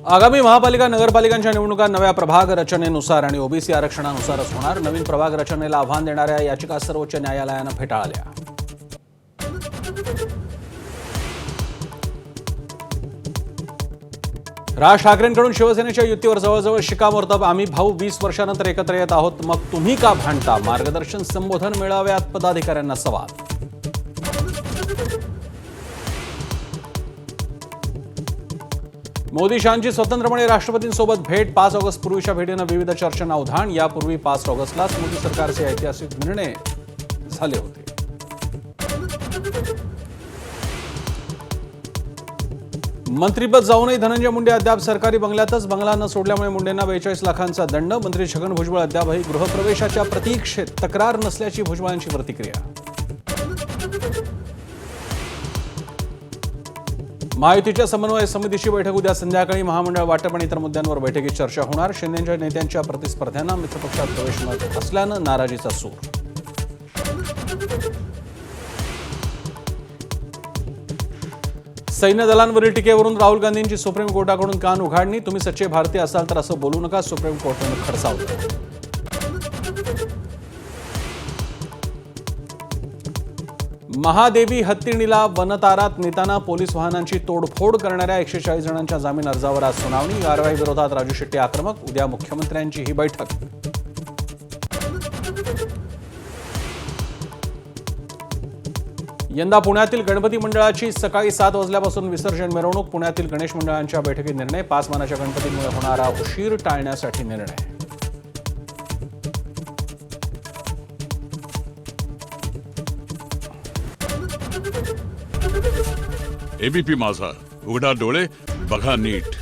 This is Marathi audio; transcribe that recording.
आगामी महापालिका नगरपालिकांच्या निवडणुका नव्या प्रभाग रचनेनुसार आणि ओबीसी आरक्षणानुसारच होणार। नवीन प्रभाग रचनेला आव्हान देणाऱ्या याचिका सर्वोच्च न्यायालयानं फेटाळल्या। राज ठाकरेंकडून शिवसेनेच्या युतीवर जवळजवळ शिक्कामोर्तब। आम्ही भाऊ 20 वर्षांनंतर एकत्र येत आहोत, मग तुम्ही का भांडता? मार्गदर्शन संबोधन मेळाव्यात पदाधिकाऱ्यांना सवाल। मोदी शहांची स्वतंत्रपणे राष्ट्रपतींसोबत भेट। 5 ऑगस्ट पूर्वीच्या भेटीनं विविध चर्चांना उधाण। यापूर्वी 5 ऑगस्टलाच मोदी सरकारचे ऐतिहासिक निर्णय झाले होते। मंत्रीपद जाऊनही धनंजय मुंडे अद्याप सरकारी बंगल्यातच। बंगला न सोडल्यामुळे मुंडेंना 42 लाखांचा दंड। मंत्री छगन भुजबळ अद्यापही गृहप्रवेशाच्या प्रतीक्षेत। तक्रार नसल्याची भुजबळांची प्रतिक्रिया। महायुतीच्या समन्वय समितीची बैठक उद्या संध्याकाळी। महामंडळ वाटप आणि इतर मुद्द्यांवर बैठकीत चर्चा होणार। शिंदेच्या नेत्यांच्या प्रतिस्पर्ध्यांना मित्रपक्षात प्रवेश मिळत असल्यानं नाराजीचा सूर। सैन्य दलांवरील टीकेवरून राहुल गांधींची सुप्रीम कोर्टाकडून कान उघाडणी। तुम्ही सच्चे भारतीय असाल तर असं बोलू नका, सुप्रीम कोर्टानं खडसावलं। महादेवी हत्तीणीला वनतारात नेताना पोलीस वाहनांची तोडफोड करणाऱ्या 140 जणांच्या जामीन अर्जावर आज सुनावणी। कारवाई विरोधात राजू शेट्टी आक्रमक। उद्या मुख्यमंत्र्यांची ही बैठक। यंदा पुण्यातील गणपती मंडळाची सकाळी 7 वाजल्यापासून विसर्जन मिरवणूक। पुण्यातील गणेश मंडळांच्या बैठकीत निर्णय। 5 मानाच्या गणपतींमुळे होणारा उशीर टाळण्यासाठी निर्णय। एबीपी माझा, उघडा डोळे बघा नीट।